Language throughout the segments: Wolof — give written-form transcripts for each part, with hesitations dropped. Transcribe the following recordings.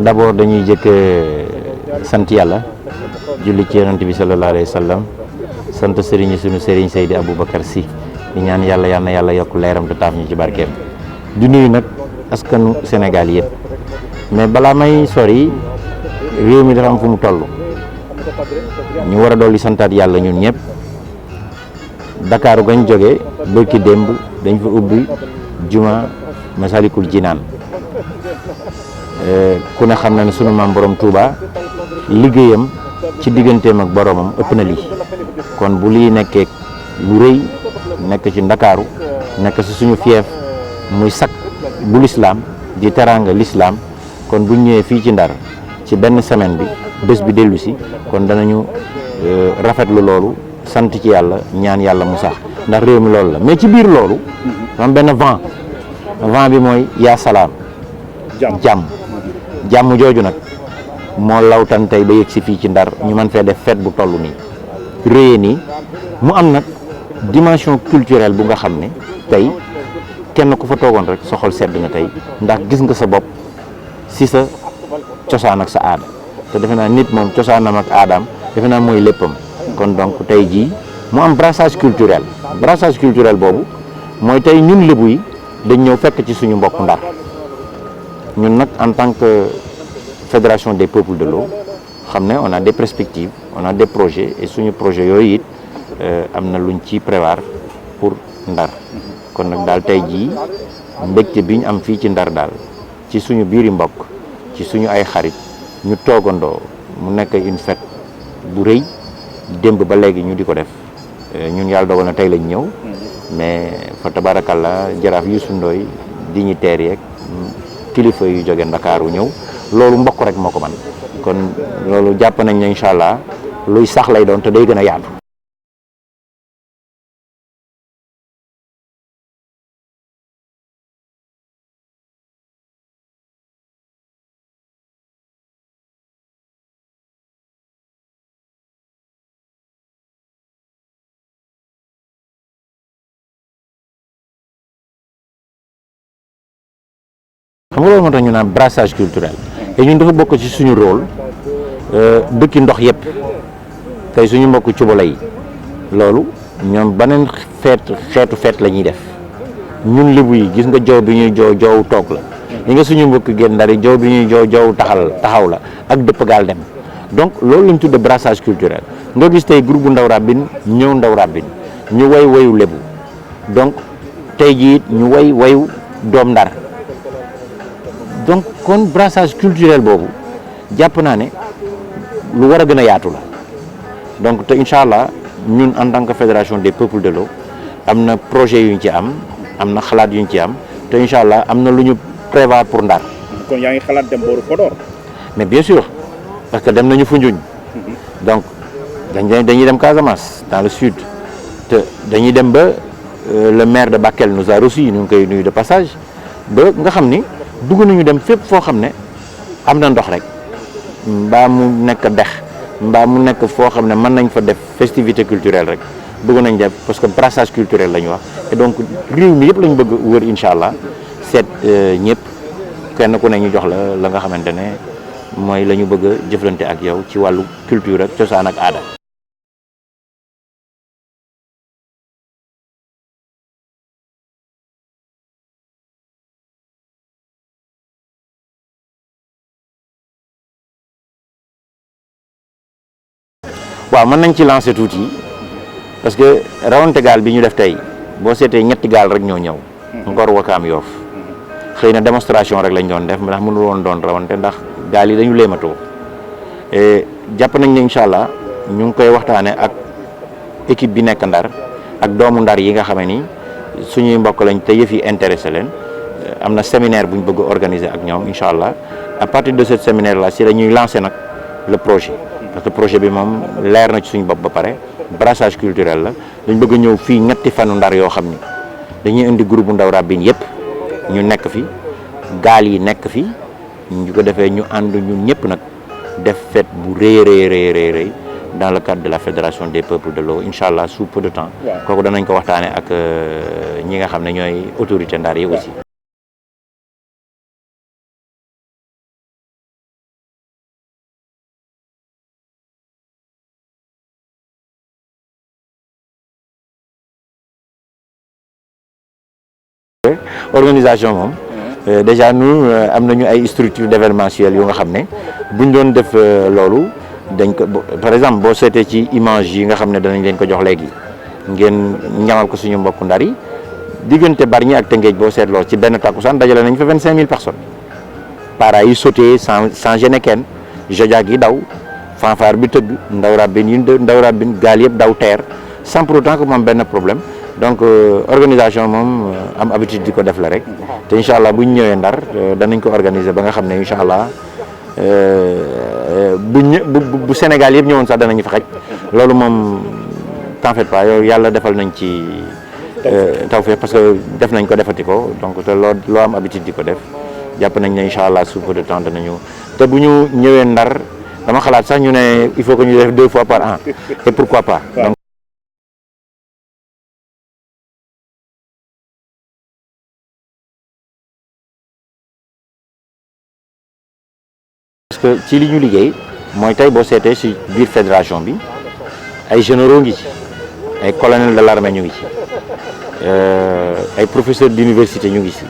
D'abord dañuy jëkk sant yàlla julli ci yonent bi sallallahu alayhi wa sallam sant sëriñ suñu sëriñ Seydi Aboubacar Sy di ñaan yàlla yal na yàlla yokk leeram te taaf ñu ci barkeem di nuyu nag askanu Sénégal yëpp mais balaa may sori réew mi dafa am fu mu toll ñu war a dolli santaat yàlla ñun ñëpp Dakar gañ jóge bërki démb dañ fa ubbi juma Masalikul Jinaan ku ne xam na ne sunu maam borom Touba liggéeyam ci digganteem ak boromam ëpp na lii kon bu lii nekkee lu rëy nekk ci Ndakaaru nekk ci suñu fief muy sak bu lislaam di teraanga lislaam kon bu ñëwee fii ci Ndar ci benn semaine bi bés bi dellu si kon danañu rafetlu loolu sant ci yàlla ñaan yàlla mu sax ndax réew mi loolu la mais ci biir loolu am benn vent bi mooy yaa salaam jàmm jooju nag moo lawtan tey ba yegg si fii ci Ndar ñu mën fee def fête bu toll nii réyee nii mu am nag dimension culturelle bu nga xam ne tey kenn ku fa toogoon rek sa xol sedd na tey ndax gis nga sa bopp si sa cosaan ak sa aada te defe naa nit moom cosaanam ak aadaam defe naa mooy léppam kon donc tey jii mu am brassage culturel boobu mooy tey ñun lébu yi dañ ñëw fekk ci suñu mbokk Ndar ñun nag en tant que fédération des peuples de l'eau xam ne on a des perspectives on a des projets et suñu projet yooyu it am na luñ ci prévoir pour Ndar kon nag daal tey jii mbégte bi ñu am fii ci Ndar daal ci suñu biiri mbokk ci suñu ay xarit ñu toogandoo mu nekk une fête bu rëy démb ba léegi ñu di ko def ñun yàlla dogal na tey lañ ñëw mais fa tabarakallah jaraaf Youssou Ndoye dignitaires yeeg kilifa yu jóge Ndakaaru ñëw loolu mbokk rek moo ko man kon loolu jàpp nañ ne incha allah luy sax lay doon te day gën a yaatu. xam nga loolu moo tax ñu naan brassage culturel te ñun dafa bokk ci suñu rôle dëkki ndox yëpp tey suñu mbokk cubala yi loolu ñoom beneen xeetu feet la ñuy def ñun lébu yi gis nga joow bi ñuy joow toog la li nga suñu mbokk Guet Ndar yi joow bi ñuy joow taxaw la ak dëpp gaal dem donc loolu lañ tudde brassage culturel nga gis tey groupe bu Ndaw Rabine ñëw Ndaw Rabine ñu way wayu lébu donc tey jii ñu way wayu doom Ndar donc kon brassage culturel boobu jàpp naa ne lu war a gën a yaatu la donc te incha allah ñun en tant que fédération des peuples de l'eau am na projet yu ñu ci am na xalaat yu ñu ci am te incha allah am na lu ñu prévoir pour Ndar. kon yaa ngi xalaat dem booru Podor. mais bien sûr parce que dem nañu Foundiougne donc dañuy dem Casamance dans le sud te dañuy dem ba le maire de Bakel nous a reçu ñu ngi koy nuyu de passage ba nga xam ni. dugg nañu dem fépp foo xam ne am na ndox rek mbaa mu nekk dex mbaa mu nekk foo xam ne mën nañ fa def festivité culturelle rek bëgg nañ def parce que brassage culturel la ñu wax et donc réew mi yëpp lañ bëgg wër incha allah seet ñëpp kenn ku ne ñu jox la nga xamante ne mooy la ñu bëgg a jëflante ak yow ci wàllu culture ak cosaan ak aada. waaw mën nañ ci lancer tuuti parce que rawante gaal bi ñu def tey boo seetee ñetti gaal rek ñoo ñëw. Ngor Wakaam Yoff xëy na démonstration rek lañ doon def ndax mënul woon doon rawante ndax gaal yi dañu léematoo jàpp nañ ne incha allah ñu ngi koy waxtaanee ak équipe bi nekk Ndar ak doomu Ndar yi nga xam ni suñuy mbokk lañ te yëf yi intéressé leen am na séminaire bu ñu bëgg a organiser ak ñoom incha allah à partir de ce séminaire là si la ñuy lancer nag le projet. parce que projet bi moom leer na ci suñu bopp ba pare brassage culturel la dañ bëgg a ñëw fii ñetti fanu Ndar yoo xam ni dañuy indi groupe bu Ndaw Rabine yëpp ñu nekk fi gaal yi nekk fi ñu ko defee ñu ànd ñun ñëpp nag def fête bu rëy dans le cadre de la fédération des peuples de l'eau incha allah sous peu de temps. kooku danañ ko waxtaanee ak ñi nga xam ne ñooy autorité Ndar yi aussi. organisation moom déjà nous am nañu ay structures d'événementiel yu nga xam ne buñ doon def loolu dañ ko par exemple boo seetee ci image yi nga xam ne danañ leen ko jox léegi ngeen ñamal ko suñu mbokku Ndar yi diggante Bargny ak Tëngéej boo seetloo ci benn takkusaan dajale nañ fa 25000 personnes para yi sauté sans gêner kenn jojak yi daw fanfare bi tëgg Ndaw Rabine gaal yëpp daw teer sans pour autant que moom benn problème. donc organisation moom am habitude di ko def la rek te incha allah bu ñu ñëwee Ndar danañ ko organiser ba nga xam ne incha allah bu Sénégal yëpp ñëwoon sax danañu fa xaj loolu moom t'en faites pas yow yàlla defal nañ ci tawfeex parce que def nañ ko defati ko donc te loo am habitude di ko def jàpp nañ ne incha allah sous peu de temps danañu te bu ñu ñëwee Ndar dama xalaat sax ñu ne il faut que ñu def 2 fois par an et pourquoi pas. parce que ci li ñu liggéey mooy tey boo seetee ci biir fédération bi ay généraux ngi ci ay colonels de l'armée ñu ngi ci ay professeurs d'université ñu ngi ci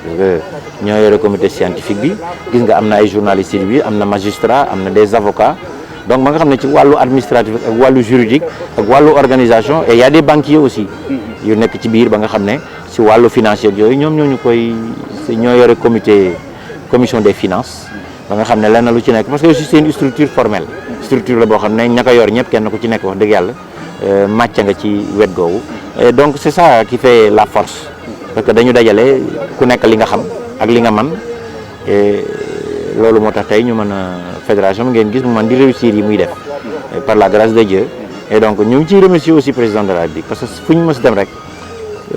ñoo yore comité scientifique bi gis nga am na ay journalistes bi am na magistrat am na des avocats donc ba nga xam ne ci wàllu administratif ak wàllu juridique ak wàllu organisation et y a des banquiers aussi yu nekk ci biir ba nga xam ne ci wàllu financier yooyu ñoom ñoo yore commission des finances ba nga xam ne lenn lu ci nekk parce que aussi c'est une structure formelle structure la boo xam ne ña ko yor ñëpp kenn ku ci nekk wax dëgg yàlla màcc nga ci wet googu et donc c'est ça qui fait la force parce que dañu dajale ku nekk li nga xam ak li nga man et loolu moo tax tey ñu mën a fédération bi ngeen gis mu man di réussir yi muy def par la grâce de Dieu et donc ñu ngi ciy remercier aussi président de la République parce que fu ñu mës dem rek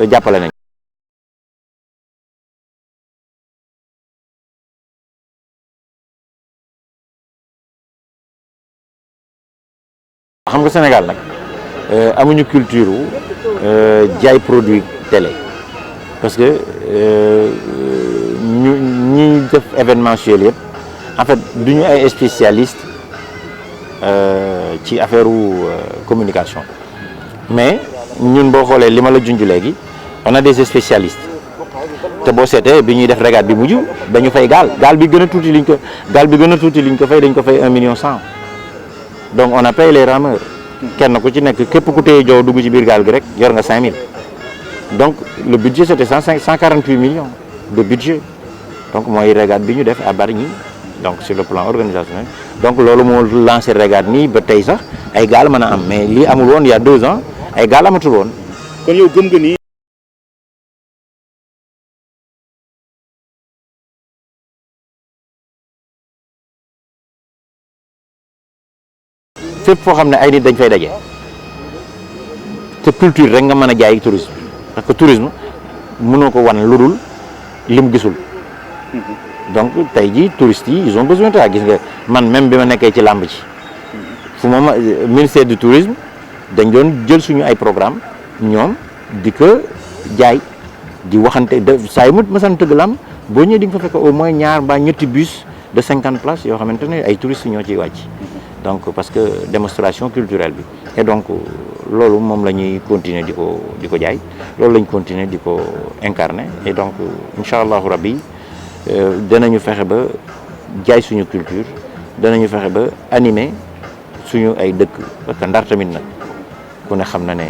jàppale nañ xam nga Sénégal nag amuñu culture jaay produit télé parce que ñi def événementiel yëpp en fait duñu ay spécialiste ci affaire communication mais ñun boo xoolee li ma la junj léegi on a des spécialistes te boo seetee bi ñuy def régate bi mujj dañu fay gaal bi gën a tuuti liñ ko fay dañ ko fay 1,1 million donc on a payé les rameurs kenn ku ci nekk képp ku téye joow dugg ci biir gaal gi rek yor nga 5000 donc le budget c'était 148 millions de budget donc mooy régate bi ñu def à Bargny donc sur le plan organisationnel donc loolu moo lancé régate nii ba tey sax ay gaal mën a am mais lii amul woon il y a 2 ans ay gaal amatul woon. kon yow gëm nga ni. fépp foo xam ne ay nit dañ fay daje te culture rek nga mën a jaay tourisme parce que tourisme mënoo ko wan lu dul lim gisul donc tey jii touristes yi ils ont besoin de ça gis nga man même bi ma nekkee ci làmb ci fu ma ministère du tourisme dañ doon jël suñu ay programme ñoom di ko jaay di waxante saa yu ma san tëgg làmb boo ñëwee di nga fa fekk au moins ñaar mbaa ñetti bus de 50 places yoo xamante ne ay touristes ñoo ciy wàcc donc parce que démonstration culturelle bi et donc loolu moom la ñuy continuer di ko jaay loolu la ñu continuer di ko incarner et donc incha allahu rabbi danañu fexe ba jaay suñu culture danañu fexe ba animer suñu ay dëkk parce que Ndar tamit nag ku ne xam na ne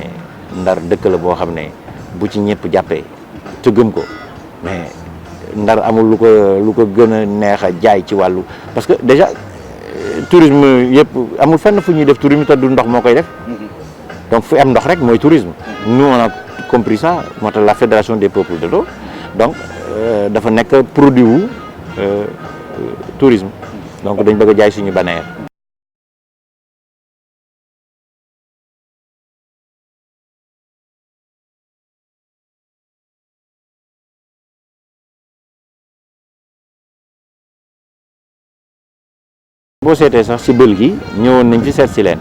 Ndar dëkk la boo xam ne bu ci ñëpp jàppee te gëm ko mais Ndar amul lu ko gën a neex a jaay ci wàllu parce que déjà tourisme yëpp amul fenn fu ñuy def tourisme te du ndox moo koy def donc fu am ndox rek mooy tourisme nous on a compris ça moo tax la fédération des peuples de l'eau donc dafa nekk produit wu tourisme donc dañ bëgg a jaay suñu bannière. boo seetee sax ci bël gi ñëwoon nañ fi seet si leen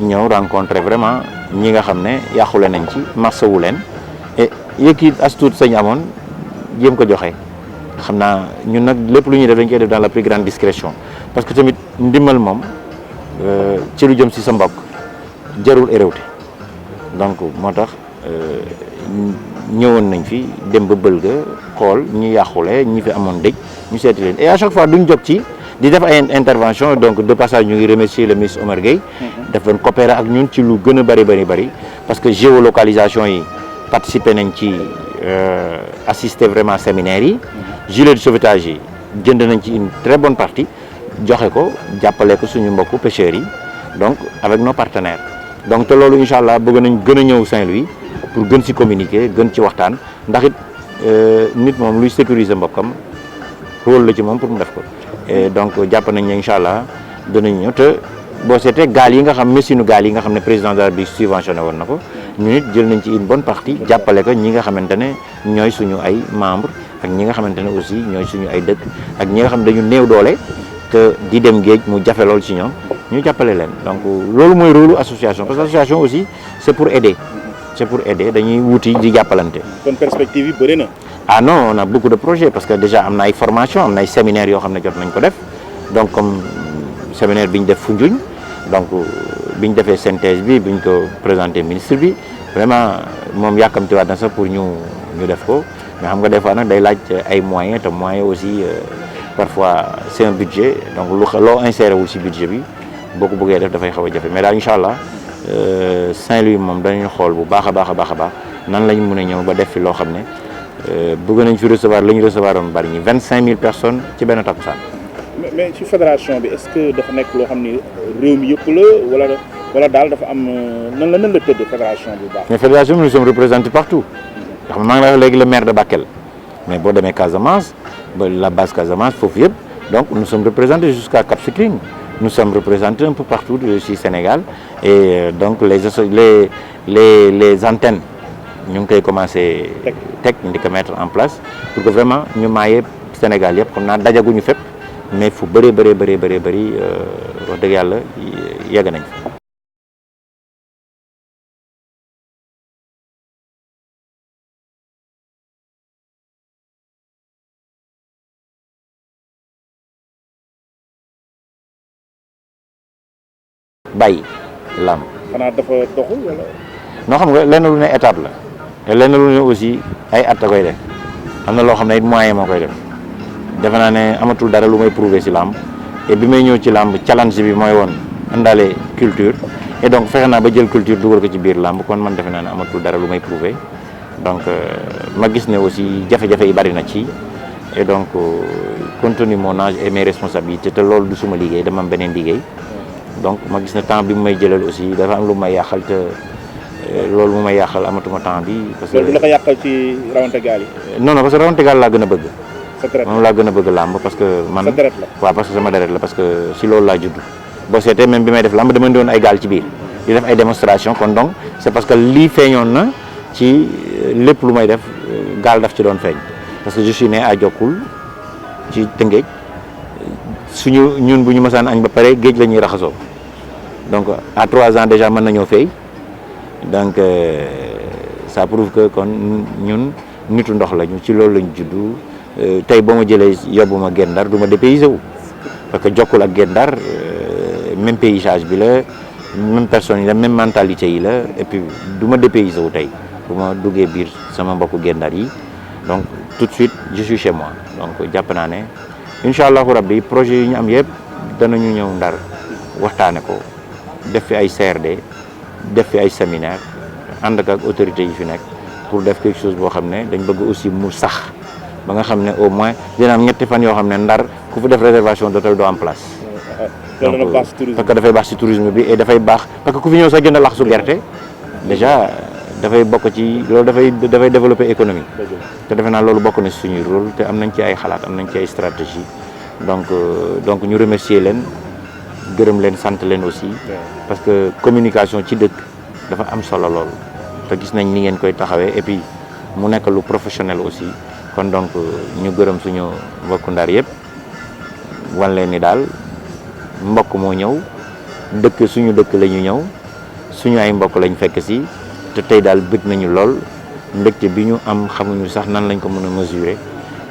ñëw rencontrer vraiment ñi nga xam ne yàqule nañ ci marsawu leen et yëkki as tuut sañ amoon jéem ko joxe xam naa ñun nag lépp lu ñuy def dañ koy def dans la plus grande discrétion parce que tamit ndimbal moom ci lu jëm ci sa mbokk jarul éréwte donc moo tax ñëwoon nañ fi dem ba bël ga xool ñi yàqule ñi fi amoon dëj ñu seeti leen et à chaque fois duñ jóg ci di def ay intervention donc de passage ñu ngi remercier le ministre Omar Gueye daf doon coopérer ak ñun ci lu gën a bëri parce que géolocalisation yi participer nañ ci assister vraiment séminaire yi gilet de sauvetage yi jënd nañ ci une très bonne partie joxe ko jàppale ko suñu mbokku pêcheurs yi donc avec nos partenaires donc te loolu incha allah bëgg nañ gën a ñëw Saint-Louis pour gën ci communiquer gën ci waxtaan ndax it nit moom luy sécuriser mbokkam rôle la ci moom pour mu def ko et donc jàpp nañ ne incha allah danañ ñëw te boo seetee gaal yi nga xam machine gaal yi nga xam ne président de la République subventionné woon na ko ñu nit jël nañ ci une bonne partie jàppale ko ñi nga xamante ne ñooy suñu ay membres ak ñi nga xamante ne aussi ñooy suñu ay dëkk ak ñi nga xam ne dañu néew doole te di dem géej mu jafe lool ci ñoom ñu jàppale leen donc loolu mooy rôle association parce que association aussi c'est pour aider dañuy wuti di jàppalante. kon perspective yi bëri na. ah non on a beaucoup de projets parce que déjà am na ay formation am na ay séminaires yoo xam ne jot nañ ko def donc comme séminaire bi ñu def Foundiougne donc bi ñu defee synthèse bi bi ñu ko présenté ministre bi vraiment moom yàkkamtiwaat na sax pour ñu def ko mais xam nga des fois nag day laaj ay moyens te moyens aussi parfois c'est un budget donc loo inséré wul ci budget bi boo ko bëggee def dafay xaw a jafe mais daal incha allah Saint-Louis moom dañuy xool bu baax a baax nan lañ mën a ñëw ba def fi loo xam ne bëgg nañ fi recevoir la ñu recevoir woon bari ñi 25000 personnes ci benn takkusaan. mais ci fédération bi est-ce que dafa nekk loo xam ni réew mi yëpp la wala daal dafa am nan la tëdd fédération bu baax. mais fédération bi nous sommes représentés partout. ndax maa ngi lay wax léegi le maire de Bakel mais boo demee Casamance ba la base Casamance foofu yëpp donc nous sommes représentés jusqu'à Cap Skirring nous sommes représentés un peu partout ci Sénégal et donc les antennes. ñu ngi koy commencé teg di ko mettre en place pour que vraiment ñu maayee Sénégal yëpp xam naa dajaguñu fépp mais fu bëri wax dëgg yàlla yegg nañ fa. bàyyi làmb. xanaa dafa doxul wala. noo xam nga lenn lu ne étape la. te lenn lu ne aussi ay at a koy def am na loo xam ne it moyen moo koy def defe naa ne amatul dara lu may prouver ci làmb et bi may ñëw ci làmb challenge bi mooy woon àndaale culture et donc fexe naa ba jël culture dugal ko ci biir làmb kon man defe naa ne amatul dara lu may prouver donc ma gis ne aussi jafe-jafe yi bari na ci et donc compte tenu mon âge et mes responsabilités te loolu du suma liggéey dama am beneen liggéey donc ma gis ne temps bi mu may jëlal aussi dafa am lu may yàqal te loolu mu may yàqal amatuma temps bi. parce que loolu la ko yàqal ci rawante gaal yi. non parce que rawante gaal laa gën a bëgg. sa deret moom laa gën a bëgg làmb parce que man. sa deret la waaw parce que sama deret la parce que si loolu laa judd. boo seetee même bi may def làmb dama doon ay gaal ci biir di def ay démonstration kon donc c'est parce que lii feeñoon na ci lépp lu may def gaal daf ci doon feeñ parce que je suis né à Diokoul ci Tëngéej suñu ñun bu ñu mësaan añ ba pare géej la ñuy raxasoo donc à 3 ans déjà mën nañoo fay. donc ça prouve que kon ñun nitu ndox lañu ci loolu lañu juddu tey boo ma jëlee yóbbu ma Guet Ndar du ma dépaysé wu parce que Diokoul ak Guet Ndar même paysage bi la même personne yi la même mentalité yi la et puis du ma dépaysé wu tey bu ma duggee biir sama mbokku Guet Ndar yi donc tout de suite je suis chez moi donc jàpp naa ne incha allahu rabbi projet yi ñu am yëpp danañu ñëw Ndar waxtaane ko def fi ay CRD def fi ay séminaire ànd ak autorités yi fi nekk pour def quelque chose boo xam ne dañ bëgg aussi mu sax ba nga xam ne au moins dina am ñetti fan yoo xam ne Ndar ku fi def réservation d'hôtel doo am place. donc parce que dafay baax ci tourisme bi et dafay baax parce que ku fi ñëw sax jënd lax su gerte déjà dafay bokk ci loolu dafay développer économie te defe naa loolu bokk na ci suñuy rôle te am nañ ci ay xalaat am nañ ci ay stratégie donc ñu remercier leen gërëm leen sant leen aussi parce que communication ci dëkk dafa am solo lool te gis nañ ni ngeen koy taxawee et puis mu nekk lu professionnel aussi kon donc ñu gërëm suñu mbokku Ndar yëpp wan leen ni daal mbokk moo ñëw dëkk suñu dëkk la ñu ñëw suñu ay mbokk lañ fekk si te tey daal bëgg nañu lool mbégte bi ñu am xamuñu sax nan lañ ko mën a mesurer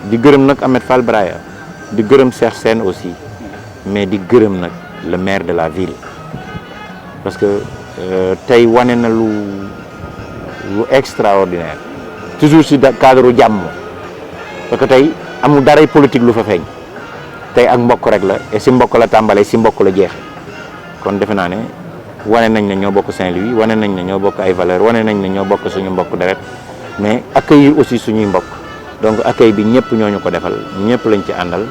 di gërëm nag Ahmed Fall Braya di gërëm Cheikh Sène aussi mais di gërëm nag le maire de la ville parce que tey wane na lu extraordinaire toujours si cadre jàmm parce que tey amul daray politique lu fa feeñ tey ak mbokk rek la et si mbokk la tàmbalee si mbokk la jeexe kon defe naa ne wane nañ ne ñoo bokk Saint-Louis wane nañ ne ñoo bokk ay valeurs wane nañ ne ñoo bokk suñu mbokk deret mais accueillir aussi suñuy mbokk donc accueil bi ñëpp ñooñu ko defal ñëpp lañ ci àndal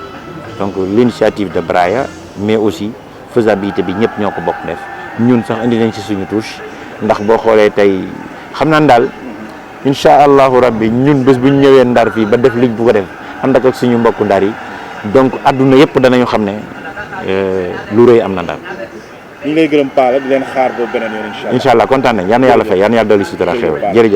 donc l'initiative de Braya mais aussi faisabilité bi ñëpp ñoo ko bokk def ñun sax indi nañ ci suñu touche ndax boo xoolee tey xam naa daal incha allahu rabbi ñun bés bu ñu ñëwee Ndar fii ba def liñ bu ko def ànd ak suñu mbokku Ndar yi donc adduna yëpp danañu xam ne lu rëy am na Ndar. ñu ngi lay gërëm Palla di leen xaar ba beneen yoon incha allah. incha allah kontaan nañ yal na yàlla fay yal na yàlla dolli sutura xew jërëjëf.